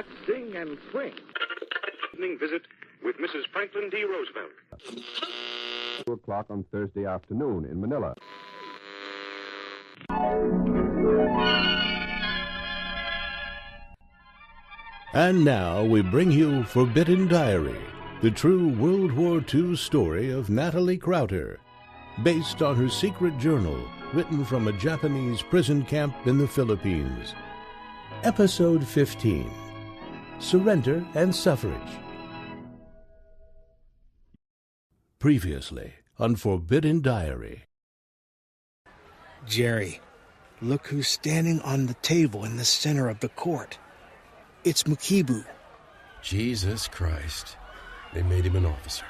Let's sing and swing. Evening visit with Mrs. Franklin D. Roosevelt. 2 o'clock on Thursday afternoon in Manila. And now we bring you Forbidden Diary, the true World War II story of Natalie Crowder, based on her secret journal written from a Japanese prison camp in the Philippines. Episode 15, Surrender and Suffrage. Previously on Forbidden Diary. Jerry, look who's standing on the table in the center of the court. It's Mukibo. Jesus Christ. They made him an officer.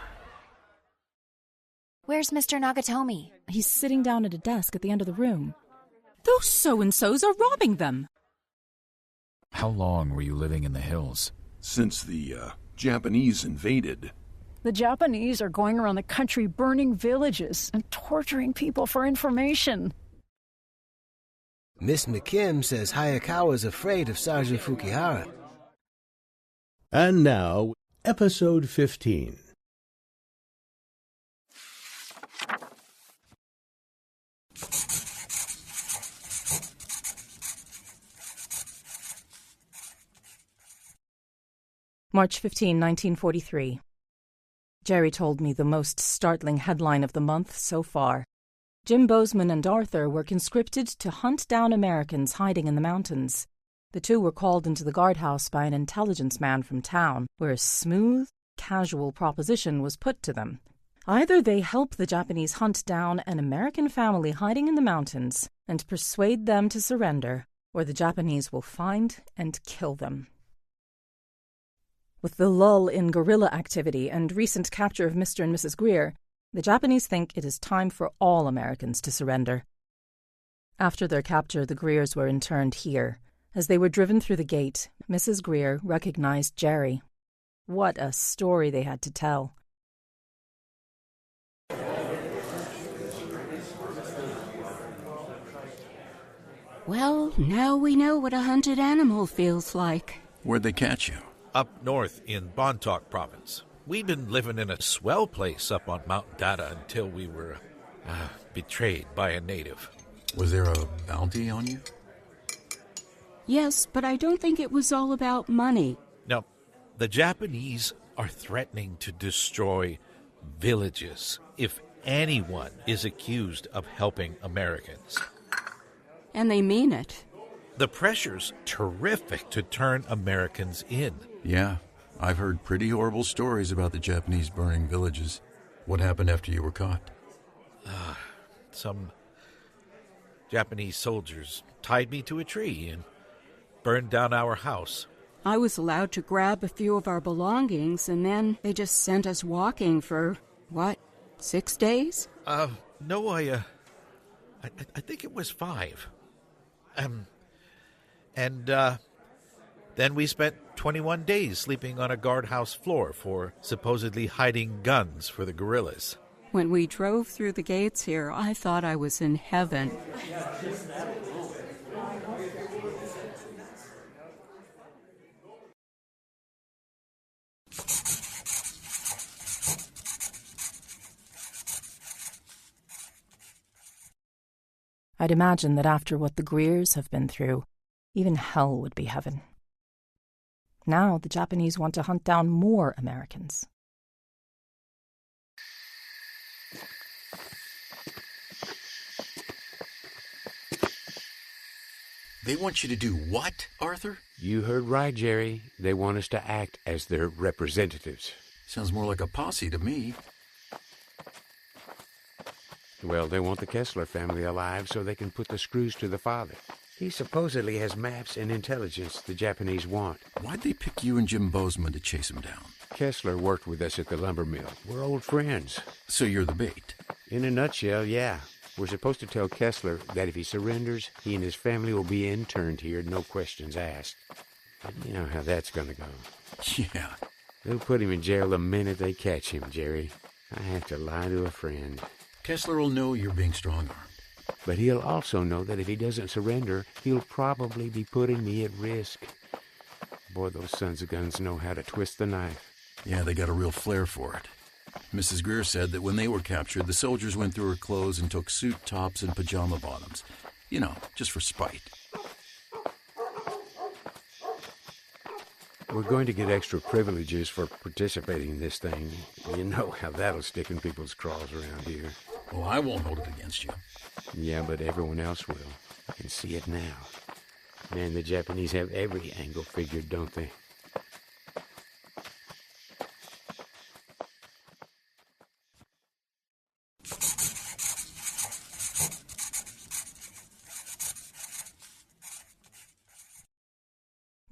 Where's Mr. Nagatomi? He's sitting down at a desk at the end of the room. Those so-and-sos are robbing them. How long were you living in the hills? Since the Japanese invaded. The Japanese are going around the country burning villages and torturing people for information. Miss McKim says Hayakawa is afraid of Sergeant Fukihara. And now, Episode 15. March 15, 1943. Jerry told me the most startling headline of the month so far. Jim Bozeman and Arthur were conscripted to hunt down Americans hiding in the mountains. The two were called into the guardhouse by an intelligence man from town, where a smooth, casual proposition was put to them. Either they help the Japanese hunt down an American family hiding in the mountains and persuade them to surrender, or the Japanese will find and kill them. With the lull in guerrilla activity and recent capture of Mr. and Mrs. Greer, the Japanese think it is time for all Americans to surrender. After their capture, the Greers were interned here. As they were driven through the gate, Mrs. Greer recognized Jerry. What a story they had to tell. Well, now we know what a hunted animal feels like. Where'd they catch you? Up north in Bontoc province. We'd been living in a swell place up on Mount Dada until we were betrayed by a native. Was there a bounty on you? Yes, but I don't think it was all about money. No, the Japanese are threatening to destroy villages if anyone is accused of helping Americans. And they mean it. The pressure's terrific to turn Americans in. Yeah, I've heard pretty horrible stories about the Japanese burning villages. What happened after you were caught? Some Japanese soldiers tied me to a tree and burned down our house. I was allowed to grab a few of our belongings, and then they just sent us walking for, 6 days? No, I think it was 5. Then we spent 21 days sleeping on a guardhouse floor for supposedly hiding guns for the guerrillas. When we drove through the gates here, I thought I was in heaven. I'd imagine that after what the Greers have been through, even hell would be heaven. Now the Japanese want to hunt down more Americans. They want you to do what, Arthur? You heard right, Jerry. They want us to act as their representatives. Sounds more like a posse to me. Well, they want the Kessler family alive so they can put the screws to the father. He supposedly has maps and intelligence the Japanese want. Why'd they pick you and Jim Bozeman to chase him down? Kessler worked with us at the lumber mill. We're old friends. So you're the bait? In a nutshell, yeah. We're supposed to tell Kessler that if he surrenders, he and his family will be interned here, no questions asked. But you know how that's gonna go. Yeah. They'll put him in jail the minute they catch him, Jerry. I have to lie to a friend. Kessler will know you're being strong-armed. But he'll also know that if he doesn't surrender, he'll probably be putting me at risk. Boy, those sons of guns know how to twist the knife. Yeah, they got a real flair for it. Mrs. Greer said that when they were captured, the soldiers went through her clothes and took suit tops and pajama bottoms. You know, just for spite. We're going to get extra privileges for participating in this thing. You know how that'll stick in people's craws around here. Oh, I won't hold it against you. Yeah, but everyone else will. I can see it now. Man, the Japanese have every angle figured, don't they?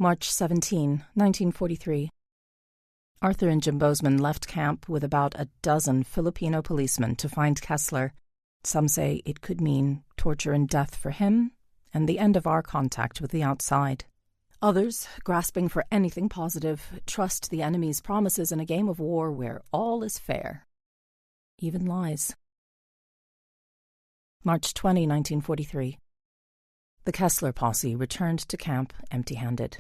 March 17, 1943. Arthur and Jim Bozeman left camp with about a dozen Filipino policemen to find Kessler. Some say it could mean torture and death for him and the end of our contact with the outside. Others, grasping for anything positive, trust the enemy's promises in a game of war where all is fair, even lies. March 20, 1943. The Kessler posse returned to camp empty-handed.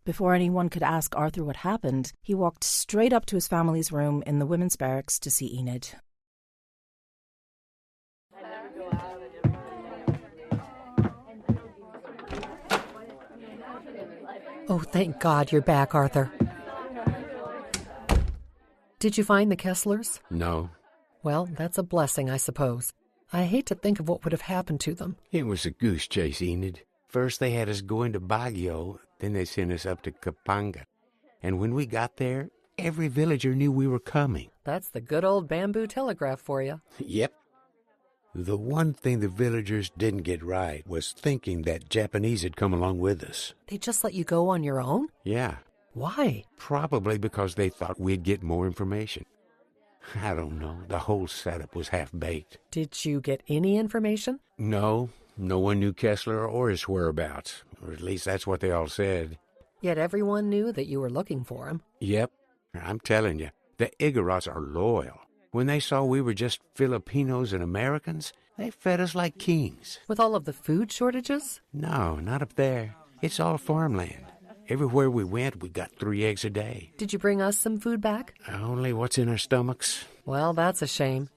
Before anyone could ask Arthur what happened, he walked straight up to his family's room in the women's barracks to see Enid. Oh, thank God you're back, Arthur. Did you find the Kesslers? No. Well, that's a blessing, I suppose. I hate to think of what would have happened to them. It was a goose chase, Enid. First they had us going to Baguio, then they sent us up to Kapanga. And when we got there, every villager knew we were coming. That's the good old bamboo telegraph for you. Yep. The one thing the villagers didn't get right was thinking that Japanese had come along with us. They just let you go on your own? Yeah. Why? Probably because they thought we'd get more information. I don't know. The whole setup was half-baked. Did you get any information? No. No one knew Kessler or his whereabouts. Or at least that's what they all said. Yet everyone knew that you were looking for him. Yep. I'm telling you, the Igorots are loyal. When they saw we were just Filipinos and Americans, they fed us like kings. With all of the food shortages? No, not up there. It's all farmland. Everywhere we went, we got 3 eggs a day. Did you bring us some food back? Only what's in our stomachs. Well, that's a shame.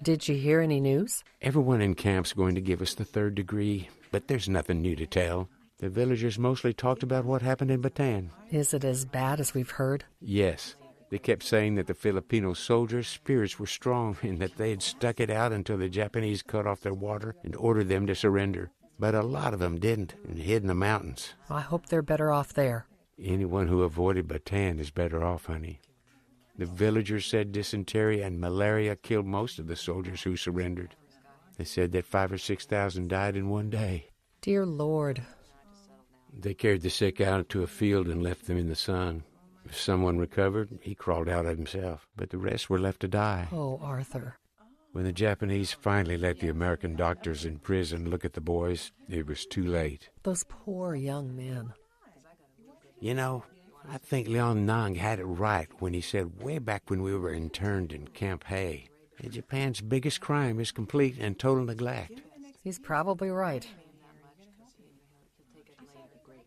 Did you hear any news? Everyone in camp's going to give us the 3rd degree, but there's nothing new to tell. The villagers mostly talked about what happened in Bataan. Is it as bad as we've heard? Yes. They kept saying that the Filipino soldiers' spirits were strong and that they had stuck it out until the Japanese cut off their water and ordered them to surrender. But a lot of them didn't and hid in the mountains. I hope they're better off there. Anyone who avoided Bataan is better off, honey. The villagers said dysentery and malaria killed most of the soldiers who surrendered. They said that 5,000 or 6,000 died in one day. Dear Lord. They carried the sick out to a field and left them in the sun. If someone recovered, he crawled out himself, but the rest were left to die. Oh, Arthur. When the Japanese finally let the American doctors in prison look at the boys, it was too late. Those poor young men. You know, I think Leon Nang had it right when he said way back when we were interned in Camp Hay, that Japan's biggest crime is complete and total neglect. He's probably right.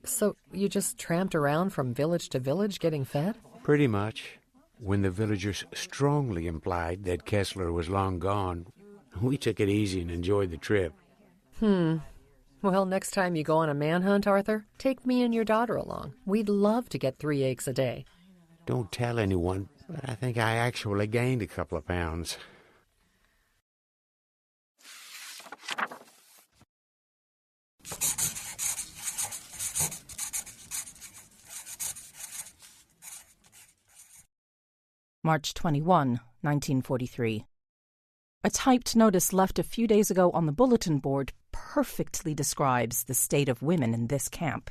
So you just tramped around from village to village getting fed? Pretty much. When the villagers strongly implied that Kessler was long gone, we took it easy and enjoyed the trip. Well, next time you go on a manhunt, Arthur, take me and your daughter along. We'd love to get 3 eggs a day. Don't tell anyone, but I think I actually gained a couple of pounds. March 21, 1943. A typed notice left a few days ago on the bulletin board perfectly describes the state of women in this camp.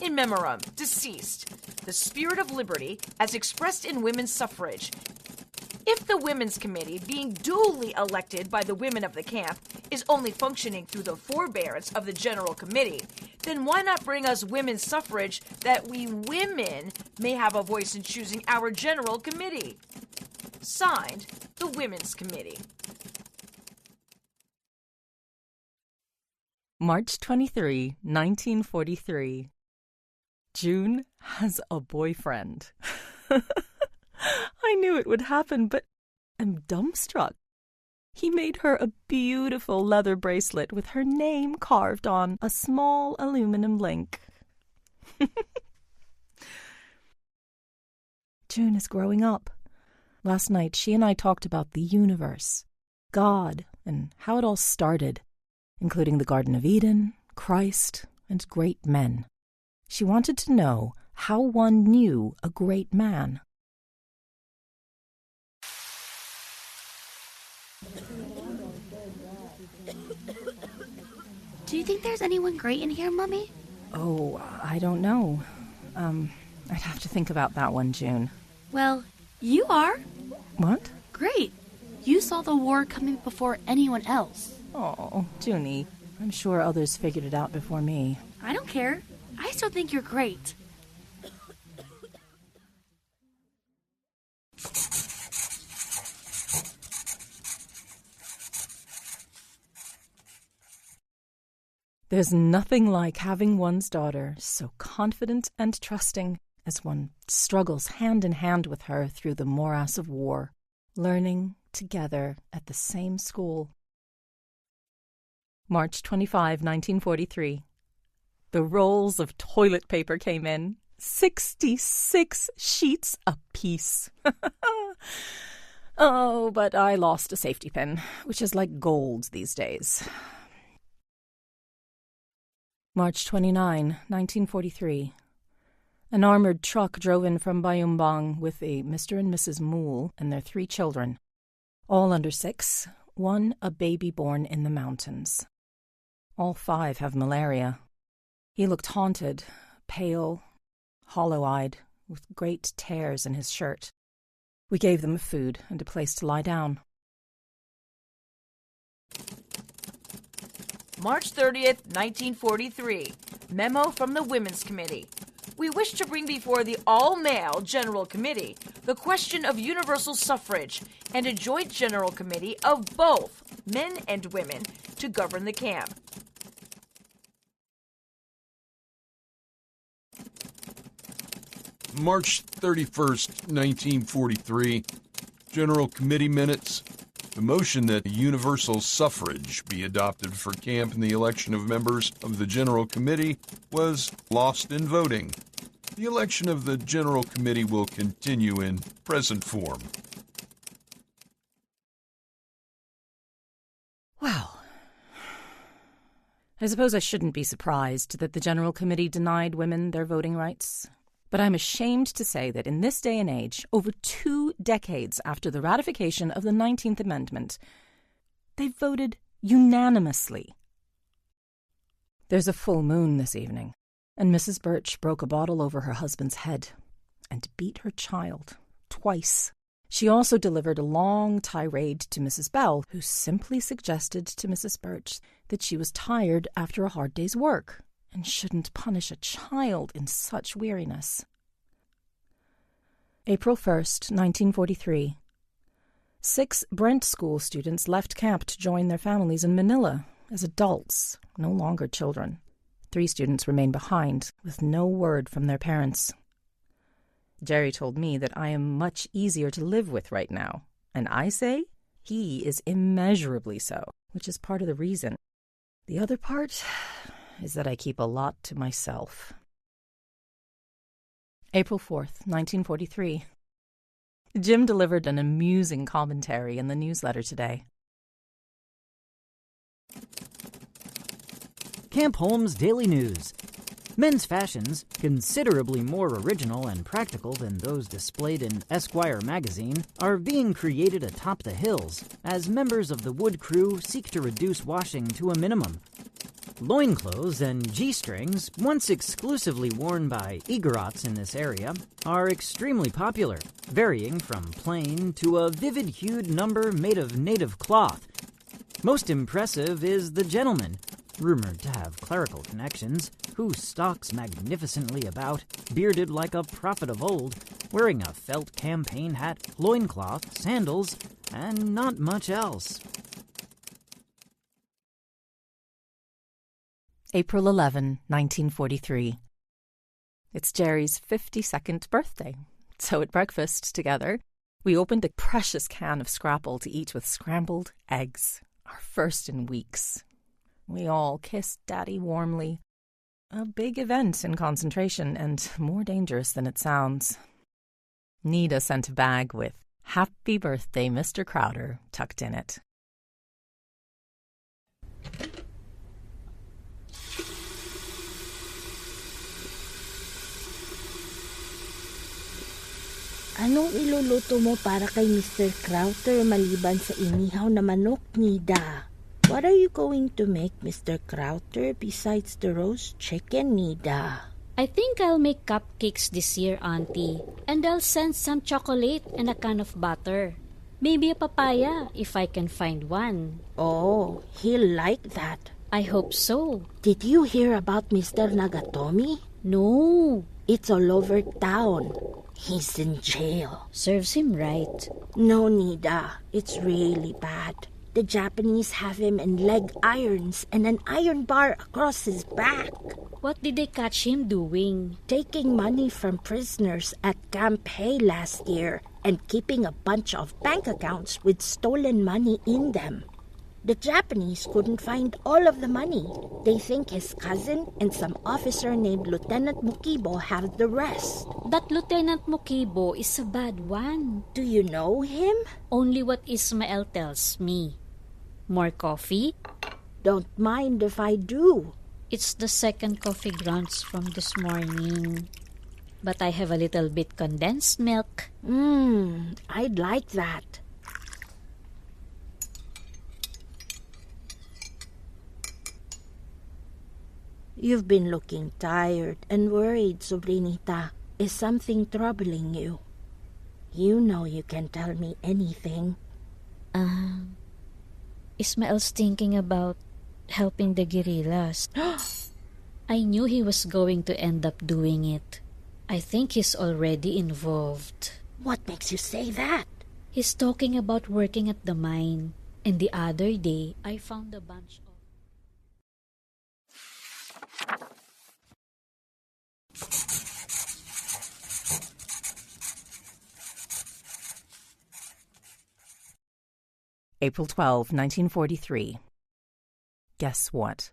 In memoriam, deceased, the spirit of liberty as expressed in women's suffrage. If the Women's Committee, being duly elected by the women of the camp, is only functioning through the forbearance of the General Committee, then why not bring us women's suffrage that we women may have a voice in choosing our General Committee? Signed, the Women's Committee. March 23, 1943. June has a boyfriend. I knew it would happen, but I'm dumbstruck. He made her a beautiful leather bracelet with her name carved on a small aluminum link. June is growing up. Last night, she and I talked about the universe, God, and how it all started, including the Garden of Eden, Christ, and great men. She wanted to know how one knew a great man. Do you think there's anyone great in here, Mummy? Oh, I don't know. I'd have to think about that one, June. Well, you are. What? Great. You saw the war coming before anyone else. Oh, Junie, I'm sure others figured it out before me. I don't care. I still think you're great. There's nothing like having one's daughter so confident and trusting as one struggles hand in hand with her through the morass of war, learning together at the same school. March 25, 1943. The rolls of toilet paper came in. 66 sheets apiece. Oh, but I lost a safety pin, which is like gold these days. March 29, 1943. An armored truck drove in from Bayumbang with a Mr. and Mrs. Moole and their 3 children, all under 6, one a baby born in the mountains. All 5 have malaria. He looked haunted, pale, hollow-eyed, with great tears in his shirt. We gave them food and a place to lie down. March 30th, 1943. Memo from the Women's Committee. We wish to bring before the all-male General Committee the question of universal suffrage and a joint General Committee of both men and women to govern the camp. March 31st, 1943. General Committee Minutes. The motion that universal suffrage be adopted for camp in the election of members of the General Committee was lost in voting. The election of the General Committee will continue in present form. Well, I suppose I shouldn't be surprised that the General Committee denied women their voting rights. But I'm ashamed to say that in this day and age, over 2 decades after the ratification of the 19th Amendment, they voted unanimously. There's a full moon this evening, and Mrs. Birch broke a bottle over her husband's head and beat her child twice. She also delivered a long tirade to Mrs. Bell, who simply suggested to Mrs. Birch that she was tired after a hard day's work and shouldn't punish a child in such weariness. April 1st, 1943. 6 Brent School students left camp to join their families in Manila as adults, no longer children. 3 students remain behind, with no word from their parents. Jerry told me that I am much easier to live with right now, and I say he is immeasurably so, which is part of the reason. The other part is that I keep a lot to myself. April 4th, 1943. Jim delivered an amusing commentary in the newsletter today. Camp Holmes Daily News. Men's fashions, considerably more original and practical than those displayed in Esquire magazine, are being created atop the hills as members of the wood crew seek to reduce washing to a minimum. Loinclothes and G-strings, once exclusively worn by Igorots in this area, are extremely popular, varying from plain to a vivid-hued number made of native cloth. Most impressive is the gentleman, rumored to have clerical connections, who stalks magnificently about, bearded like a prophet of old, wearing a felt campaign hat, loincloth, sandals, and not much else. April 11, 1943. It's Jerry's 52nd birthday, so at breakfast together, we opened a precious can of scrapple to eat with scrambled eggs, our first in weeks. We all kissed Daddy warmly. A big event in concentration and more dangerous than it sounds. Nida sent a bag with "Happy Birthday, Mr. Crowder" tucked in it. Anong iluluto mo para kay Mr. Crowder maliban sa inihaw na manok, Nida? What are you going to make Mr. Crowder besides the roast chicken, Nida? I think I'll make cupcakes this year, Auntie. And I'll send some chocolate and a can of butter. Maybe a papaya, if I can find one. Oh, he'll like that. I hope so. Did you hear about Mr. Nagatomi? No. It's all over town. He's in jail. Serves him right. No, Nida. It's really bad. The Japanese have him in leg irons and an iron bar across his back. What did they catch him doing? Taking money from prisoners at Camp Hay last year and keeping a bunch of bank accounts with stolen money in them. The Japanese couldn't find all of the money. They think his cousin and some officer named Lieutenant Mukibo have the rest. That Lieutenant Mukibo is a bad one. Do you know him? Only what Ismael tells me. More coffee? Don't mind if I do. It's the second coffee grounds from this morning. But I have a little bit condensed milk. I'd like that. You've been looking tired and worried, Sobrinita. Is something troubling you? You know you can tell me anything. Ismael's thinking about helping the guerrillas. I knew he was going to end up doing it. I think he's already involved. What makes you say that? He's talking about working at the mine. And the other day, I found a bunch of... April 12, 1943. Guess what?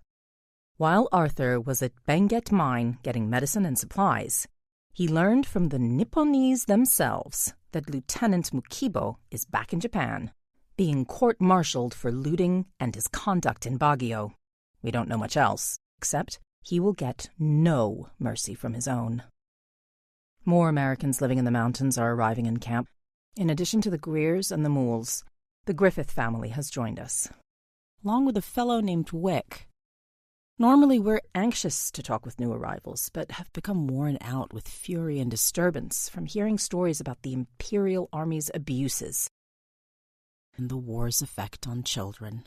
While Arthur was at Benguet Mine getting medicine and supplies, he learned from the Nipponese themselves that Lieutenant Mukibo is back in Japan, being court-martialed for looting and his conduct in Baguio. We don't know much else, except he will get no mercy from his own. More Americans living in the mountains are arriving in camp. In addition to the Greers and the Mools, the Griffith family has joined us, along with a fellow named Wick. Normally we're anxious to talk with new arrivals, but have become worn out with fury and disturbance from hearing stories about the Imperial Army's abuses and the war's effect on children.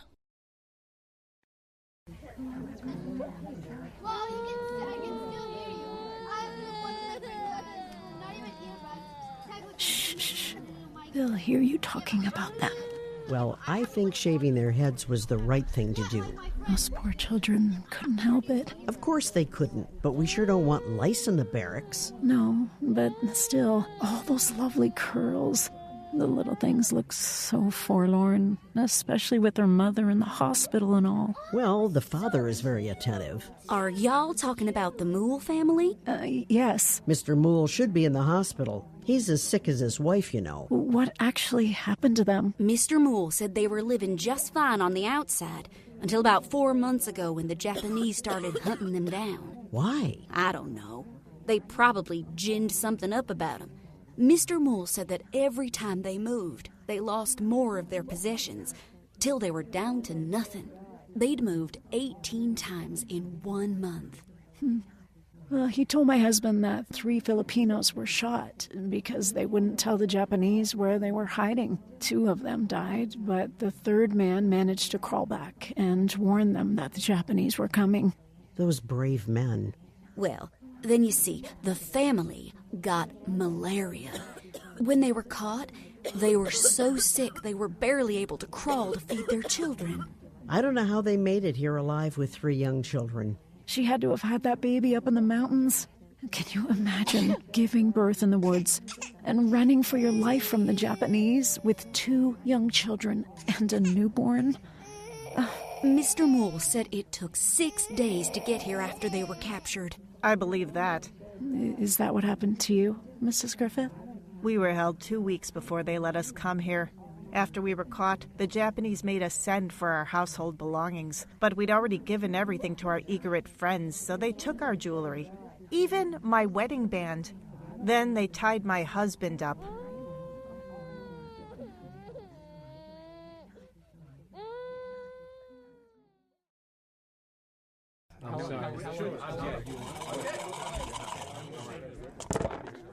Shh. They'll hear you talking about them. Well, I think shaving their heads was the right thing to do. Those poor children couldn't help it. Of course they couldn't, but we sure don't want lice in the barracks. No, but still, all those lovely curls. The little things look so forlorn, especially with their mother in the hospital and all. Well, the father is very attentive. Are y'all talking about the Moole family? Yes. Mr. Moole should be in the hospital. He's as sick as his wife, you know. What actually happened to them? Mr. Moole said they were living just fine on the outside until about 4 months ago when the Japanese started hunting them down. Why? I don't know. They probably ginned something up about them. Mr. Moole said that every time they moved, they lost more of their possessions, till they were down to nothing. They'd moved 18 times in 1 month. Well, he told my husband that 3 Filipinos were shot because they wouldn't tell the Japanese where they were hiding. 2 of them died, but the 3rd man managed to crawl back and warn them that the Japanese were coming. Those brave men. Well, then you see, the family got malaria. When they were caught, they were so sick they were barely able to crawl to feed their children. I don't know how they made it here alive with 3 young children. She had to have had that baby up in the mountains. Can you imagine giving birth in the woods and running for your life from the Japanese with 2 young children and a newborn? Mr. Moole said it took 6 days to get here after they were captured. I believe that. Is that what happened to you, Mrs. Griffith? We were held 2 weeks before they let us come here. After we were caught, the Japanese made us send for our household belongings, but we'd already given everything to our Igorot friends, so they took our jewelry. Even my wedding band. Then they tied my husband up.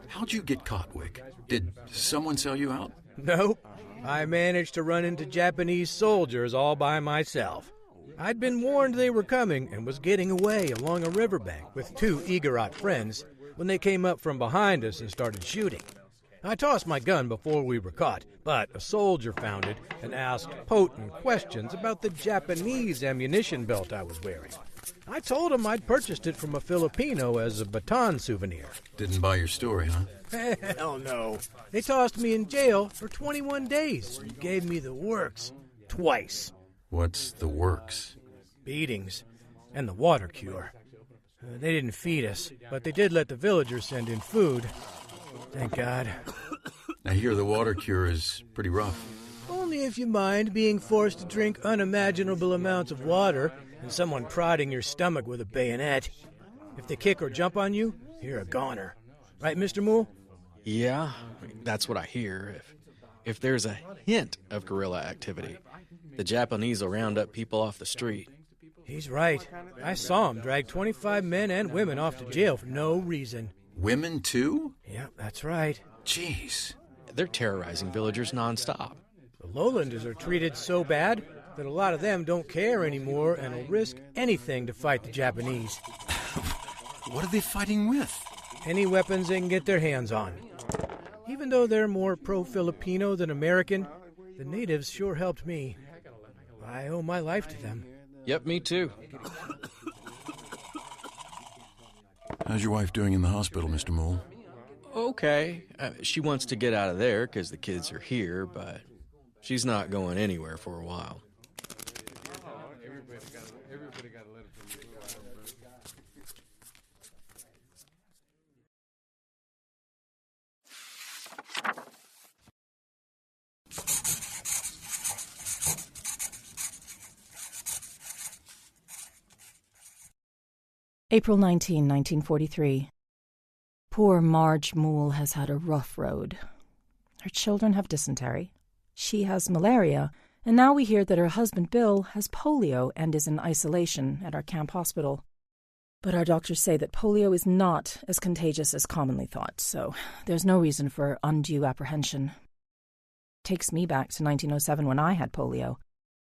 How'd you get caught, Wick? Did someone sell you out? Nope. I managed to run into Japanese soldiers all by myself. I'd been warned they were coming and was getting away along a riverbank with 2 Igorot friends when they came up from behind us and started shooting. I tossed my gun before we were caught, but a soldier found it and asked potent questions about the Japanese ammunition belt I was wearing. I told him I'd purchased it from a Filipino as a Bataan souvenir. Didn't buy your story, huh? Hell no. They tossed me in jail for 21 days and gave me the works. Twice. What's the works? Beatings. And the water cure. They didn't feed us, but they did let the villagers send in food. Thank God. I hear the water cure is pretty rough. Only if you mind being forced to drink unimaginable amounts of water and someone prodding your stomach with a bayonet. If they kick or jump on you, you're a goner. Right, Mr. Moole? Yeah, that's what I hear. If there's a hint of guerrilla activity, the Japanese will round up people off the street. He's right. I saw him drag 25 men and women off to jail for no reason. Women, too? Yeah, that's right. Jeez. They're terrorizing villagers nonstop. The lowlanders are treated so bad that a lot of them don't care anymore and will risk anything to fight the Japanese. What are they fighting with? Any weapons they can get their hands on. Even though they're more pro-Filipino than American, the natives sure helped me. I owe my life to them. Yep, me too. How's your wife doing in the hospital, Mr. Moole? Okay. She wants to get out of there because the kids are here, but she's not going anywhere for a while. April 19, 1943. Poor Marge Moole has had a rough road. Her children have dysentery. She has malaria, and now we hear that her husband Bill has polio and is in isolation at our camp hospital. But our doctors say that polio is not as contagious as commonly thought, so there's no reason for undue apprehension. Takes me back to 1907 when I had polio.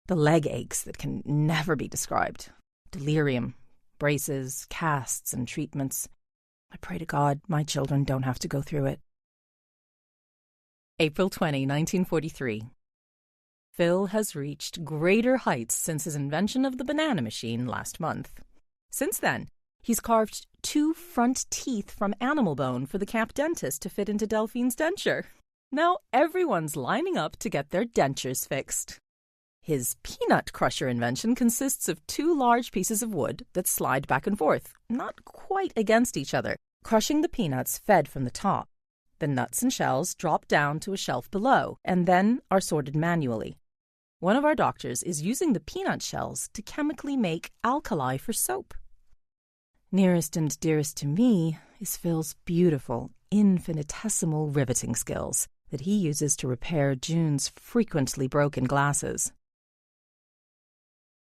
The leg aches that can never be described. Delirium, braces, casts, and treatments. I pray to God my children don't have to go through it. April 20, 1943. Phil has reached greater heights since his invention of the banana machine last month. Since then, he's carved 2 front teeth from animal bone for the camp dentist to fit into Delphine's denture. Now everyone's lining up to get their dentures fixed. His peanut crusher invention consists of 2 large pieces of wood that slide back and forth, not quite against each other, crushing the peanuts fed from the top. The nuts and shells drop down to a shelf below, and then are sorted manually. One of our doctors is using the peanut shells to chemically make alkali for soap. Nearest and dearest to me is Phil's beautiful, infinitesimal riveting skills that he uses to repair June's frequently broken glasses.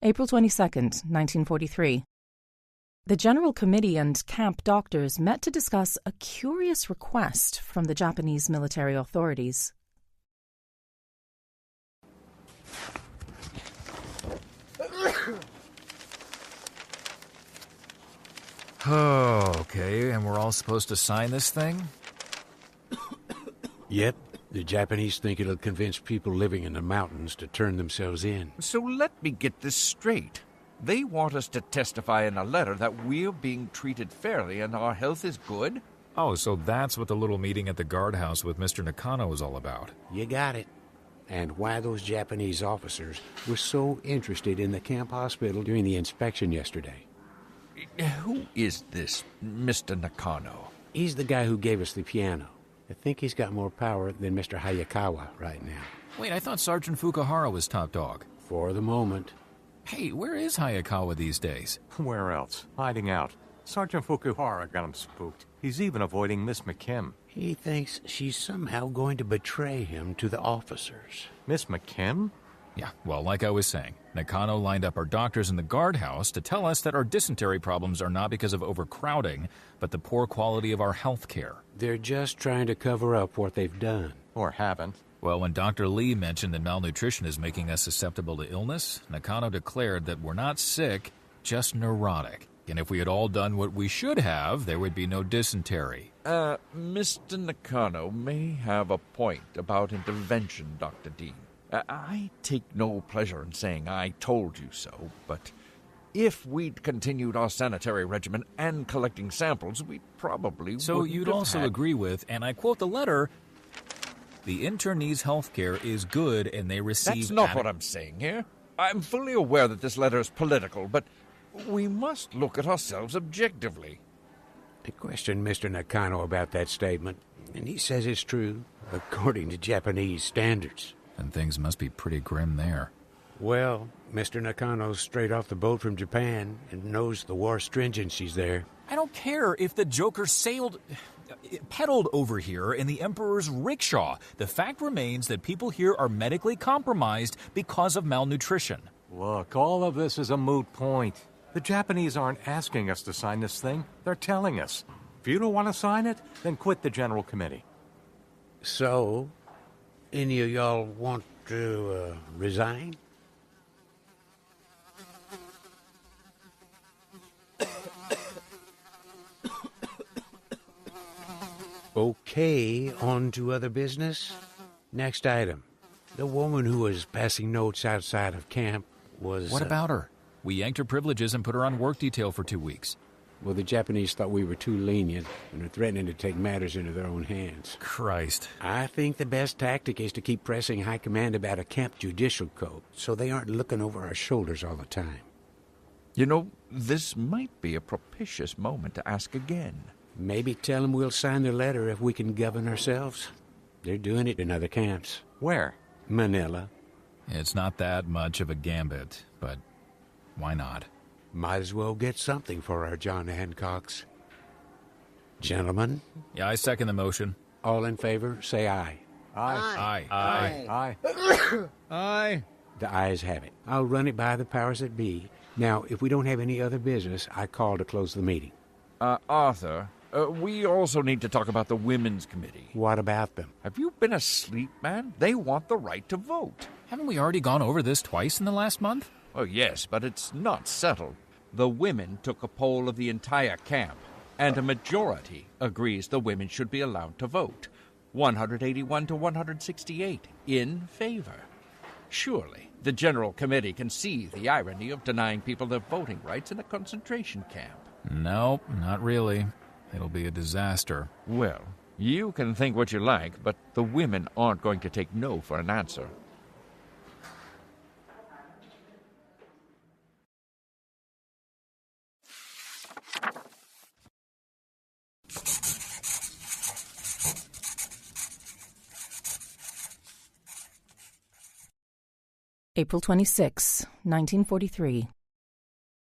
April 22nd, 1943. The General Committee and camp doctors met to discuss a curious request from the Japanese military authorities. Oh, okay, and we're all supposed to sign this thing? Yep. The Japanese think it'll convince people living in the mountains to turn themselves in. So let me get this straight. They want us to testify in a letter that we're being treated fairly and our health is good? Oh, so that's what the little meeting at the guardhouse with Mr. Nakano was all about. You got it. And why those Japanese officers were so interested in the camp hospital during the inspection yesterday. Who is this Mr. Nakano? He's the guy who gave us the piano. I think he's got more power than Mr. Hayakawa right now. Wait, I thought Sergeant Fukuhara was top dog. For the moment. Hey, where is Hayakawa these days? Where else? Hiding out. Sergeant Fukuhara got him spooked. He's even avoiding Miss McKim. He thinks she's somehow going to betray him to the officers. Miss McKim? Yeah, well, like I was saying, Nakano lined up our doctors in the guardhouse to tell us that our dysentery problems are not because of overcrowding, but the poor quality of our health care. They're just trying to cover up what they've done. Or haven't. Well, when Dr. Lee mentioned that malnutrition is making us susceptible to illness, Nakano declared that we're not sick, just neurotic. And if we had all done what we should have, there would be no dysentery. Mr. Nakano may have a point about intervention, Dr. Dean. I take no pleasure in saying I told you so, but if we'd continued our sanitary regimen and collecting samples, we probably So wouldn't you'd have also had... agree with, and I quote the letter, the internees' health care is good and they receive... That's not what I'm saying here. I'm fully aware that this letter is political, but we must look at ourselves objectively. I questioned Mr. Nakano about that statement, and he says it's true, according to Japanese standards. And things must be pretty grim there. Well, Mr. Nakano's straight off the boat from Japan and knows the war stringencies there. I don't care if the Joker pedaled over here in the Emperor's rickshaw. The fact remains that people here are medically compromised because of malnutrition. Look, all of this is a moot point. The Japanese aren't asking us to sign this thing. They're telling us. If you don't want to sign it, then quit the General Committee. So, any of y'all want to resign? Okay, on to other business. Next item. The woman who was passing notes outside of camp was... What about her? We yanked her privileges and put her on work detail for 2 weeks. Well, the Japanese thought we were too lenient and are threatening to take matters into their own hands. Christ. I think the best tactic is to keep pressing High Command about a camp judicial code so they aren't looking over our shoulders all the time. You know, this might be a propitious moment to ask again. Maybe tell them we'll sign their letter if we can govern ourselves. They're doing it in other camps. Where? Manila. It's not that much of a gambit, but why not? Might as well get something for our John Hancocks. Gentlemen? Yeah, I second the motion. All in favor, say aye. Aye. Aye. Aye. Aye. The ayes have it. I'll run it by the powers that be. Now, if we don't have any other business, I call to close the meeting. Arthur, we also need to talk about the Women's Committee. What about them? Have you been asleep, man? They want the right to vote. Haven't we already gone over this twice in the last month? Oh, yes, but it's not settled. The women took a poll of the entire camp, and a majority agrees the women should be allowed to vote. 181 to 168 in favor. Surely, the General Committee can see the irony of denying people their voting rights in a concentration camp. Nope, not really. It'll be a disaster. Well, you can think what you like, but the women aren't going to take no for an answer. April 26, 1943.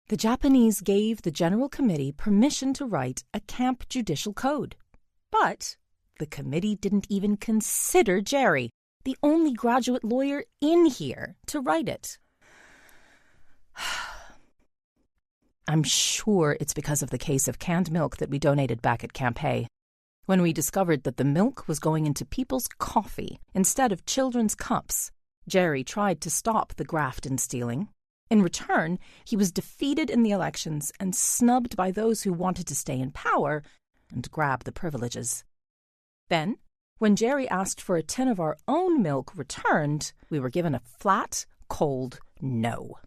The Japanese gave the General Committee permission to write a camp judicial code. But the committee didn't even consider Jerry, the only graduate lawyer in here, to write it. I'm sure it's because of the case of canned milk that we donated back at Camp Hay. When we discovered that the milk was going into people's coffee instead of children's cups, Jerry tried to stop the graft and stealing. In return, he was defeated in the elections and snubbed by those who wanted to stay in power and grab the privileges. Then, when Jerry asked for a tin of our own milk returned, we were given a flat, cold no.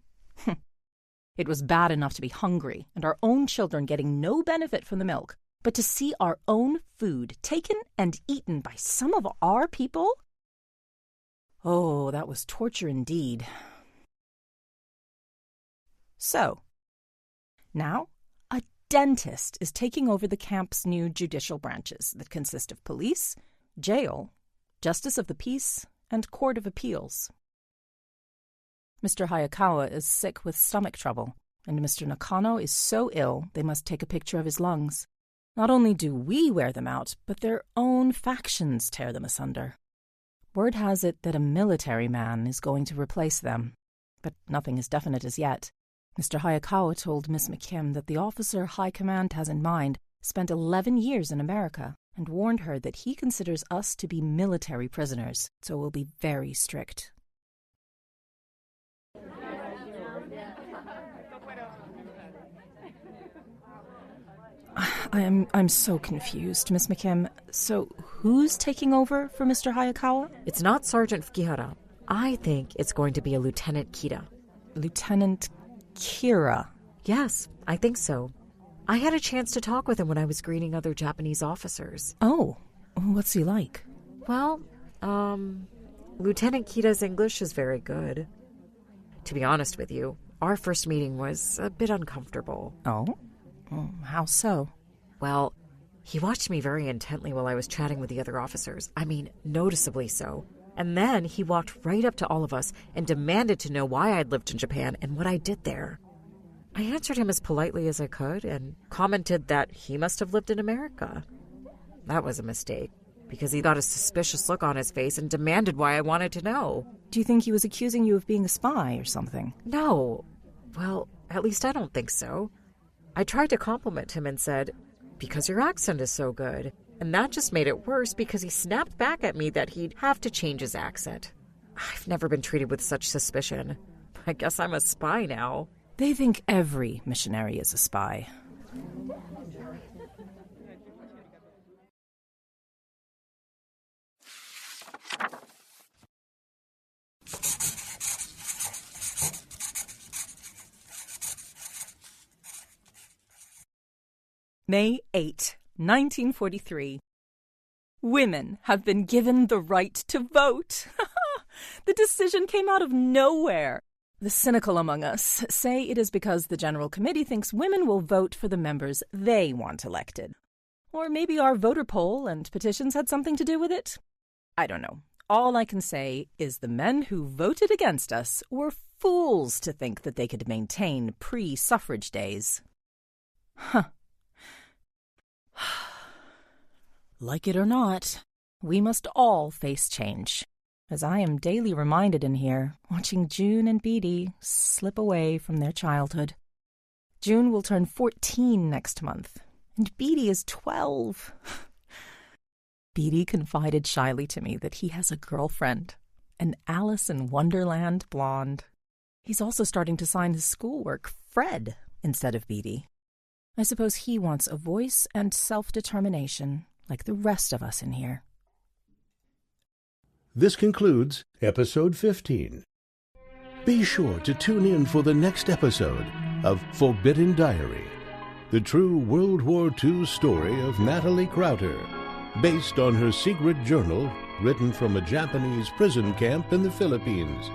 It was bad enough to be hungry and our own children getting no benefit from the milk, but to see our own food taken and eaten by some of our people? Oh, that was torture indeed. So, now a dentist is taking over the camp's new judicial branches that consist of police, jail, justice of the peace, and court of appeals. Mr. Hayakawa is sick with stomach trouble, and Mr. Nakano is so ill they must take a picture of his lungs. Not only do we wear them out, but their own factions tear them asunder. Word has it that a military man is going to replace them, but nothing is definite as yet. Mr. Hayakawa told Miss McKim that the officer High Command has in mind spent 11 years in America and warned her that he considers us to be military prisoners, so will be very strict. I'm so confused, Miss McKim. So who's taking over for Mr. Hayakawa? It's not Sergeant Fukihara. I think it's going to be a Lieutenant Kira. Lieutenant Kira? Yes, I think so. I had a chance to talk with him when I was greeting other Japanese officers. Oh, what's he like? Well, Lieutenant Kira's English is very good. To be honest with you, our first meeting was a bit uncomfortable. Oh? How so? Well, he watched me very intently while I was chatting with the other officers. I mean, noticeably so. And then he walked right up to all of us and demanded to know why I'd lived in Japan and what I did there. I answered him as politely as I could and commented that he must have lived in America. That was a mistake, because he got a suspicious look on his face and demanded why I wanted to know. Do you think he was accusing you of being a spy or something? No. Well, at least I don't think so. I tried to compliment him and said, "Because your accent is so good." And that just made it worse because he snapped back at me that he'd have to change his accent. I've never been treated with such suspicion. I guess I'm a spy now. They think every missionary is a spy. May 8, 1943. Women have been given the right to vote. The decision came out of nowhere. The cynical among us say it is because the General Committee thinks women will vote for the members they want elected. Or maybe our voter poll and petitions had something to do with it. I don't know. All I can say is the men who voted against us were fools to think that they could maintain pre-suffrage days. Huh. Like it or not, we must all face change, as I am daily reminded in here, watching June and Beatty slip away from their childhood. June will turn 14 next month, and Beatty is 12. Beatty confided shyly to me that he has a girlfriend, an Alice in Wonderland blonde. He's also starting to sign his schoolwork Fred instead of Beatty. I suppose he wants a voice and self-determination, like the rest of us in here. This concludes episode 15. Be sure to tune in for the next episode of Forbidden Diary, the true World War II story of Natalie Crowder, based on her secret journal written from a Japanese prison camp in the Philippines.